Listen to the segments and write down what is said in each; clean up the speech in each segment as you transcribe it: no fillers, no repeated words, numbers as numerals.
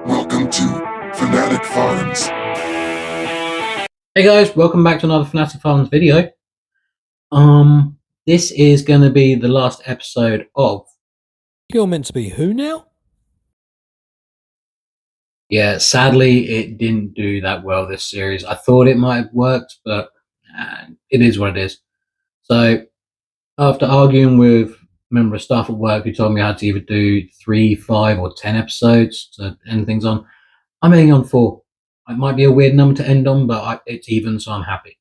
Welcome to Fanatic Farms. Hey guys, welcome back to another Fanatic Farms video. This is going to be the last episode of. You're meant to be who now? Yeah, sadly, it didn't do that well this series. I thought it might have worked, but it is what it is. So, after arguing with a member of staff at work who told me I had to either do 3, 5, or 10 episodes to end things on, I'm ending on 4. It might be a weird number to end on, but it's even, so I'm happy.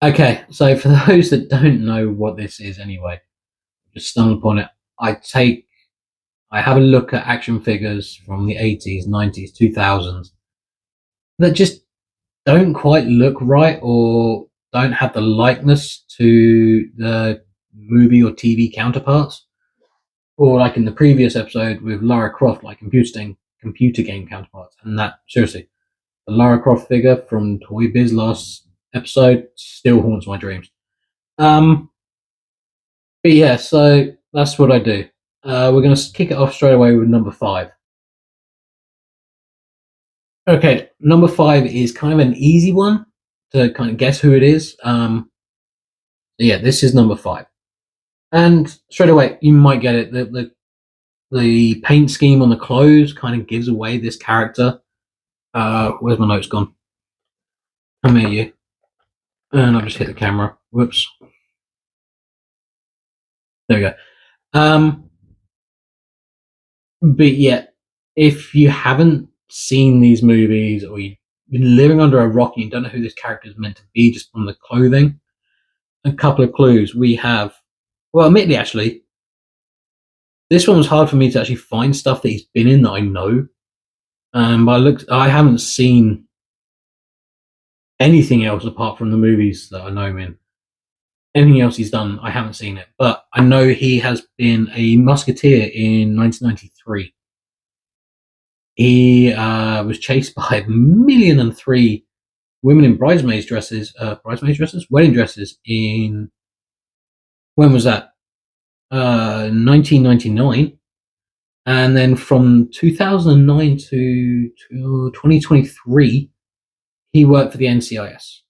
Okay, so for those that don't know what this is anyway, just stumbled upon it. I have a look at action figures from the 80s, 90s, 2000s that just don't quite look right or don't have the likeness to the movie or TV counterparts. Or like in the previous episode with Lara Croft, like computer game counterparts. And that, seriously, the Lara Croft figure from Toy Biz last episode still haunts my dreams. But yeah, so that's what I do. We're going to kick it off straight away with number 5. Okay, number 5 is kind of an easy one to kind of guess who it is. Yeah, this is number 5, and straight away you might get it. The paint scheme on the clothes kind of gives away this character. Where's my notes gone? Come here, you. And I've just hit the camera. Whoops. There we go. But yeah, if you haven't seen these movies or you've been living under a rock and you don't know who this character is meant to be just from the clothing, a couple of clues. We have, well, admittedly, actually, this one was hard for me to actually find stuff that he's been in that I know. But I haven't seen anything else apart from the movies that I know him in. Anything else he's done, I haven't seen it. But I know he has been a musketeer in 1993. He was chased by 1,000,003 women in wedding dresses in, when was that? 1999. And then from 2009 to 2023, he worked for the NCIS,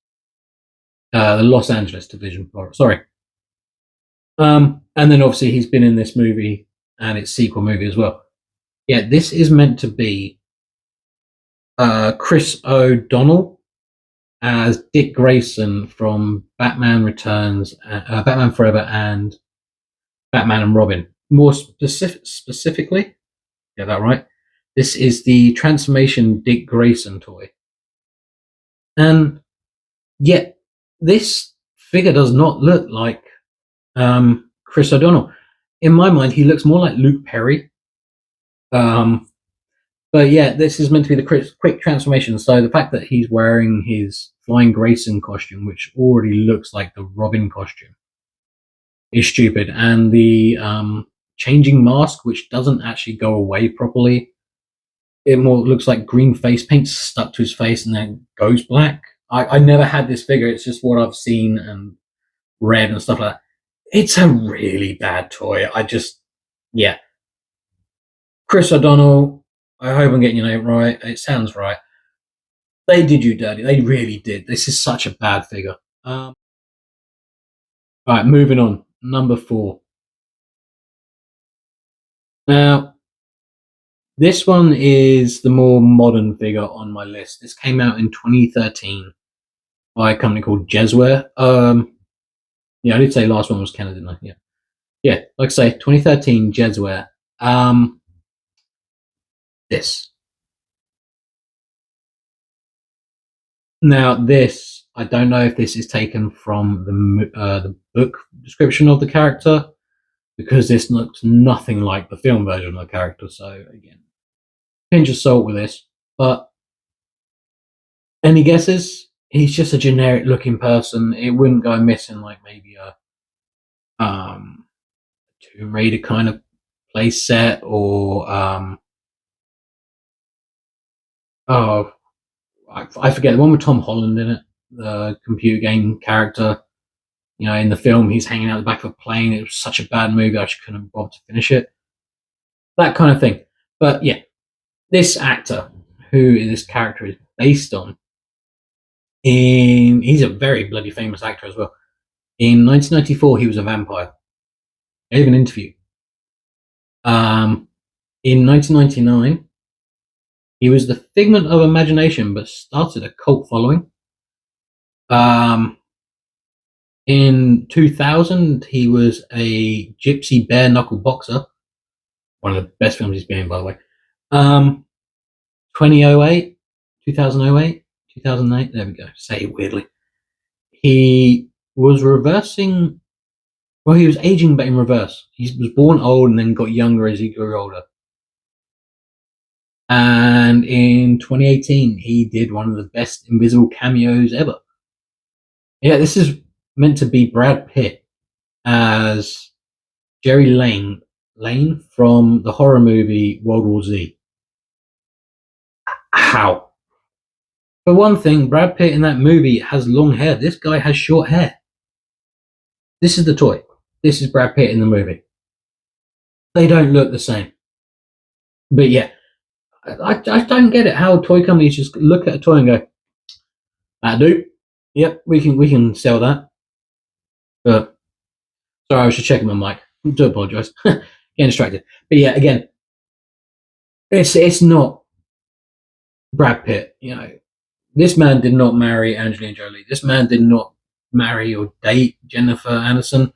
the Los Angeles Division. Sorry. And then obviously he's been in this movie and its sequel movie as well. Yeah, this is meant to be Chris O'Donnell as Dick Grayson from Batman Returns, Batman Forever, and Batman and Robin. More specifically, get that right. This is the Transformation Dick Grayson toy. And yet, this figure does not look like Chris O'Donnell. In my mind, he looks more like Luke Perry. But yeah, this is meant to be the quick transformation. So the fact that he's wearing his Flying Grayson costume, which already looks like the Robin costume, is stupid. And the changing mask, which doesn't actually go away properly, it more looks like green face paint stuck to his face and then goes black. I never had this figure. It's just what I've seen and read and stuff like that. It's a really bad toy. Yeah. Chris O'Donnell, I hope I'm getting your name right. It sounds right. They did you dirty. They really did. This is such a bad figure. All right, moving on. Number 4. Now, this one is the more modern figure on my list. This came out in 2013 by a company called Jezware. Yeah, I did say last one was Canada, didn't I? Yeah. Like I say, 2013 Jezware. This. Now, this, I don't know if this is taken from the book description of the character, because this looks nothing like the film version of the character. So again, pinch of salt with this. But any guesses? He's just a generic looking person. It wouldn't go missing like maybe a Tomb Raider kind of play set, or I forget the one with Tom Holland in it, the computer game character. You know, in the film, he's hanging out the back of a plane. It was such a bad movie, I just couldn't bother to finish it. That kind of thing. But yeah, this actor, who this character is based on, he's a very bloody famous actor as well. In 1994, he was a vampire. I gave an interview. In 1999, he was the figment of imagination, but started a cult following. In 2000, he was a gypsy bare knuckle boxer. One of the best films he's been in, by the way. 2008, 2008, 2008. There we go. Say it weirdly. He was reversing. Well, he was aging, but in reverse. He was born old and then got younger as he grew older. And in 2018, he did one of the best invisible cameos ever. Yeah, this is meant to be Brad Pitt as Jerry Lane from the horror movie World War Z. How? For one thing, Brad Pitt in that movie has long hair. This guy has short hair. This is the toy. This is Brad Pitt in the movie. They don't look the same. But yeah, I don't get it how toy companies just look at a toy and go, "That do? Yep, we can sell that." But sorry, I was just checking my mic. I do apologise. Getting distracted. But yeah, again, it's not Brad Pitt. You know, this man did not marry Angelina Jolie. This man did not marry or date Jennifer Aniston.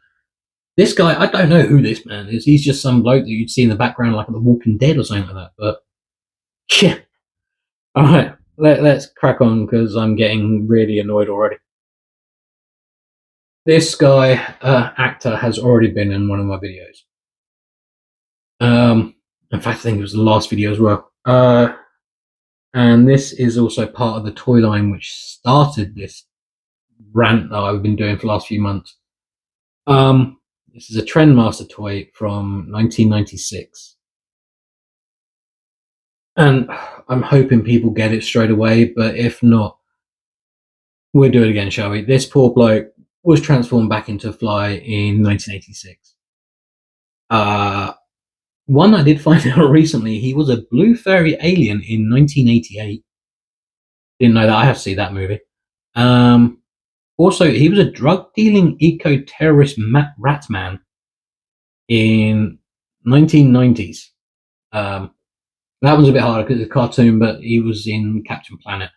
This guy, I don't know who this man is. He's just some bloke that you'd see in the background, like The Walking Dead or something like that. But yeah, all right, let's crack on because I'm getting really annoyed already. This guy, actor, has already been in one of my videos. In fact, I think it was the last video as well. And this is also part of the toy line which started this rant that I've been doing for the last few months. This is a Trendmaster toy from 1996. And I'm hoping people get it straight away, but if not, we'll do it again, shall we? This poor bloke was transformed back into a fly in 1986. One I did find out recently, he was a blue fairy alien in 1988. Didn't know that. I have to see that movie. Also, he was a drug-dealing eco-terrorist rat man in 1990s. That was a bit harder because it's a cartoon, but he was in Captain Planet.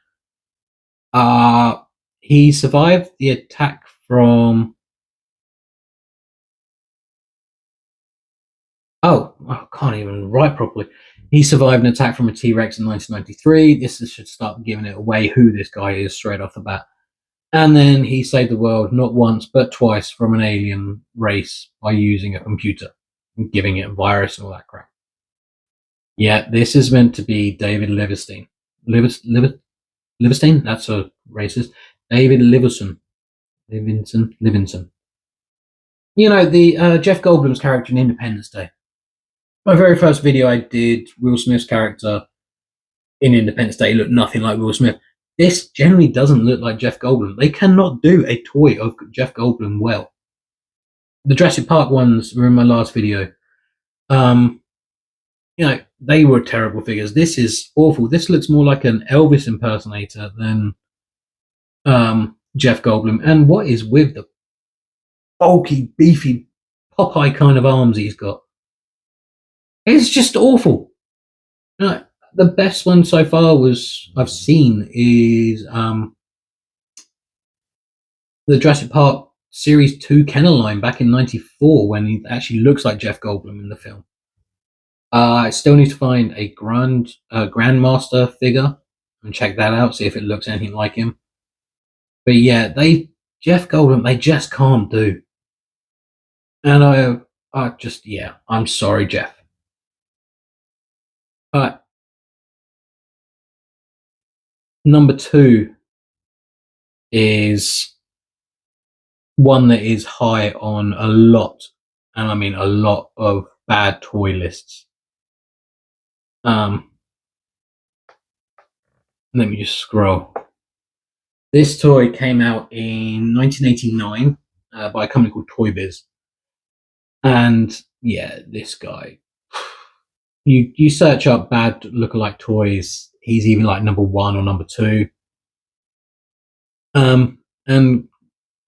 He survived the attack from... Oh, I can't even write properly. He survived an attack from a T-Rex in 1993. This should start giving it away who this guy is straight off the bat. And then he saved the world not once but twice from an alien race by using a computer and giving it a virus and all that crap. Yeah, this is meant to be David Liverstein. Liverstein? That's a racist. David Livingston. You know, the Jeff Goldblum's character in Independence Day. My very first video I did, Will Smith's character in Independence Day looked nothing like Will Smith. This generally doesn't look like Jeff Goldblum. They cannot do a toy of Jeff Goldblum well. The Jurassic Park ones were in my last video. You know, they were terrible figures. This is awful. This looks more like an Elvis impersonator than Jeff Goldblum. And what is with the bulky, beefy, Popeye kind of arms he's got? It's just awful. You know, the best one so far I've seen is the Jurassic Park Series 2 Kennel line back in 94 when he actually looks like Jeff Goldblum in the film. I still need to find a Grandmaster figure and check that out, see if it looks anything like him. But yeah, Jeff Goldblum, they just can't do. And I'm sorry, Jeff. Number 2 is one that is high on a lot, and I mean a lot, of bad toy lists. Let me just scroll. This toy came out in 1989 by a company called Toy Biz. And yeah, this guy, you search up bad lookalike toys, he's even like number 1 or number 2. And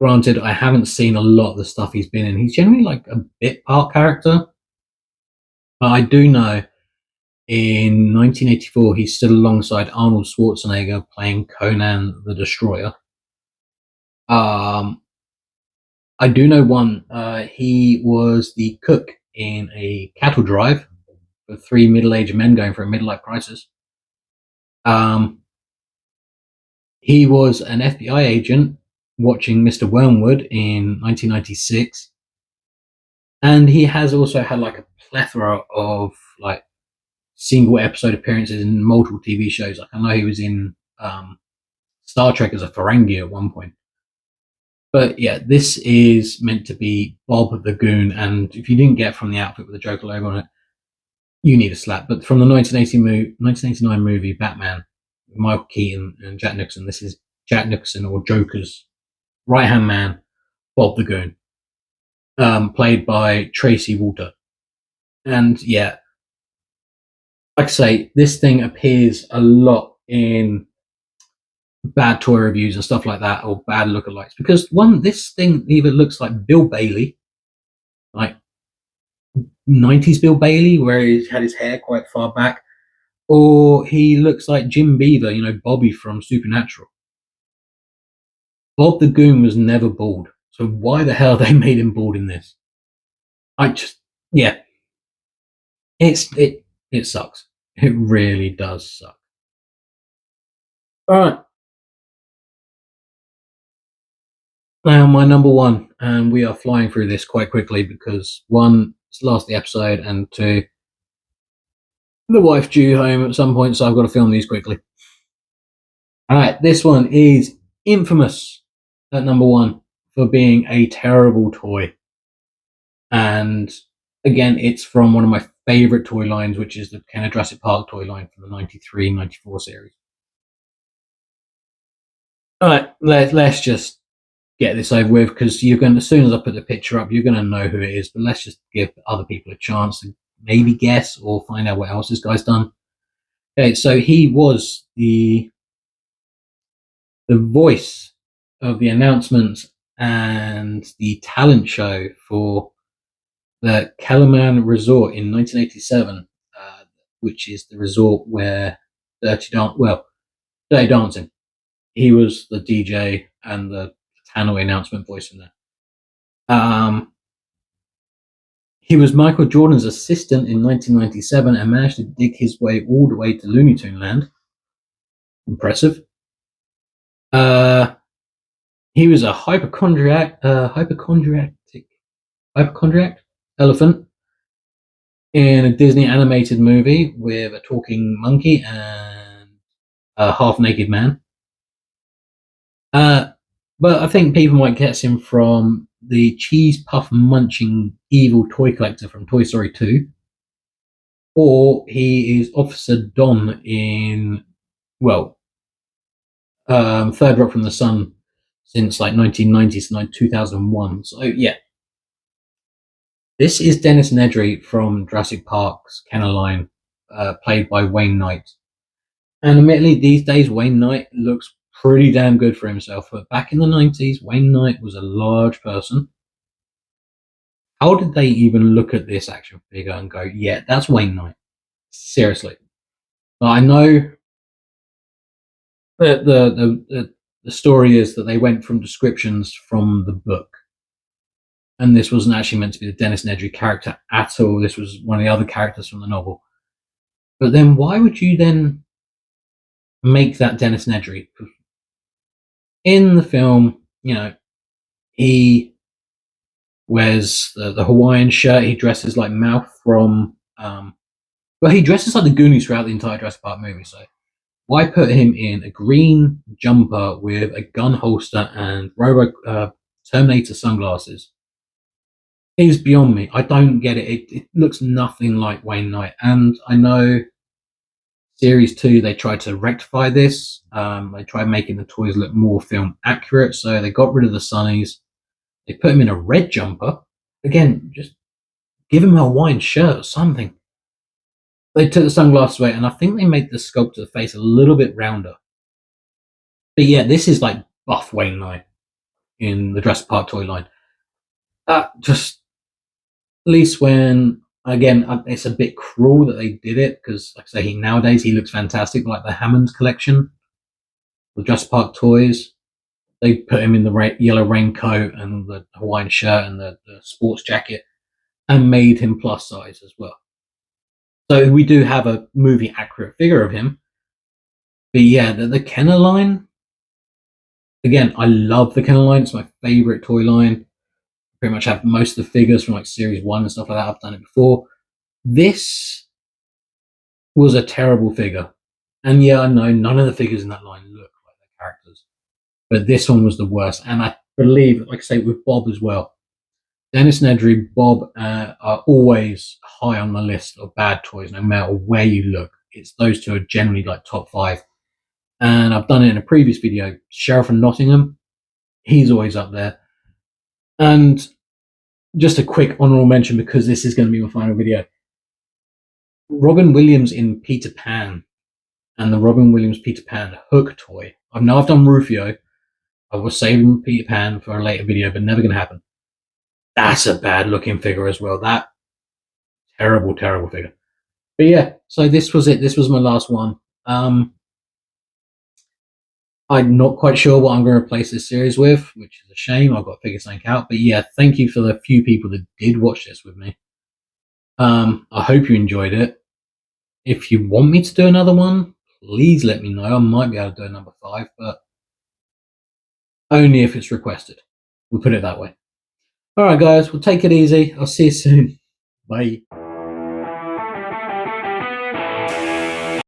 granted, I haven't seen a lot of the stuff he's been in. He's generally like a bit part character, but I do know in 1984 he stood alongside Arnold Schwarzenegger playing Conan the Destroyer. I do know one. He was the cook in a cattle drive for 3 middle-aged men going for a midlife crisis. He was an FBI agent watching Mr. Wormwood in 1996, and he has also had like a plethora of like single episode appearances in multiple TV shows. Like I know he was in Star Trek as a Ferengi at one point. But yeah, this is meant to be Bob the Goon, and if you didn't get from the outfit with the Joker logo on it, you need a slap. But from the 1989 movie Batman, Michael Keaton and Jack Nicholson, this is Jack Nicholson, or Joker's right-hand man, Bob the Goon, played by Tracy Walter. And yeah, like I say, this thing appears a lot in bad toy reviews and stuff like that, or bad lookalikes, because this thing either looks like Bill Bailey, like 90s Bill Bailey, where he's had his hair quite far back, or he looks like Jim Beaver, Bobby from Supernatural. Bob the Goon was never bald, so why the hell they made him bald in this? It sucks. It really does suck. All right. Now, my number 1, and we are flying through this quite quickly because 1, it's the last of the episode, and 2, the wife due home at some point, so I've got to film these quickly. Alright, this one is infamous at number 1 for being a terrible toy. And again, it's from one of my favourite toy lines, which is the Kenner Jurassic Park toy line from the 93-94 series. Alright, let's just get this over with, because as soon as I put the picture up, you're going to know who it is. But let's just give other people a chance to maybe guess or find out what else this guy's done. Okay, so he was the voice of the announcements and the talent show for the Kellerman Resort in 1987, which is the resort where Dirty Dancing. He was the DJ and the Tannoy announcement voice in there. He was Michael Jordan's assistant in 1997 and managed to dig his way all the way to Looney Tune Land. Impressive. He was a hypochondriac elephant in a Disney animated movie with a talking monkey and a half-naked man. But I think people might guess him from the cheese puff munching evil toy collector from Toy Story 2. Or he is Officer Don in, Third Rock from the Sun since like 1990 to 2001. So yeah. This is Dennis Nedry from Jurassic Park's Kenner line, played by Wayne Knight. And admittedly, these days Wayne Knight looks pretty damn good for himself, but back in the 90s, Wayne Knight was a large person. How did they even look at this action figure and go, yeah, that's Wayne Knight? Seriously. But I know that the story is that they went from descriptions from the book. And this wasn't actually meant to be the Dennis Nedry character at all. This was one of the other characters from the novel. But then why would you then make that Dennis Nedry? In the film, he wears the Hawaiian shirt. He dresses like Mouth from... he dresses like the Goonies throughout the entire Jurassic Park movie. So why put him in a green jumper with a gun holster and Terminator sunglasses? It is beyond me. I don't get it. It looks nothing like Wayne Knight. And I know Series 2, they tried to rectify this. They tried making the toys look more film accurate. So they got rid of the sunnies. They put him in a red jumper. Again, just give him a Hawaiian shirt or something. they took the sunglasses away, and I think they made the sculpt of the face a little bit rounder. But yeah, this is like buff Wayne Knight in the Jurassic Park toy line. Just at least when, again, it's a bit cruel that they did it because, like I say, nowadays he looks fantastic. Like the Hammond collection, the Jurassic Park toys, they put him in the yellow raincoat and the Hawaiian shirt and the sports jacket, and made him plus size as well. So we do have a movie accurate figure of him. But yeah, the Kenner line, again, I love the Kenner line. It's my favorite toy line. Pretty much have most of the figures from like Series 1 and stuff like that. I've done it before. This was a terrible figure. And yeah, I know none of the figures in that line look like their characters. But this one was the worst. And I believe, like I say, with Bob as well. Dennis Nedry, Bob are always high on the list of bad toys, no matter where you look. It's those two are generally like top 5. And I've done it in a previous video. Sheriff of Nottingham, he's always up there. And just a quick honorable mention, because this is going to be my final video. Robin Williams in Peter Pan and the Robin Williams Peter Pan Hook toy. I've done Rufio. I was saving Peter Pan for a later video, but never going to happen. That's a bad looking figure as well. That terrible, terrible figure. But yeah, so this was it. This was my last one. I'm not quite sure what I'm going to replace this series with, which is a shame. I've got to figure something out. But yeah, thank you for the few people that did watch this with me. I hope you enjoyed it. If you want me to do another one, please let me know. I might be able to do a number 5, but only if it's requested. We'll put it that way. All right, guys, we'll take it easy. I'll see you soon. Bye.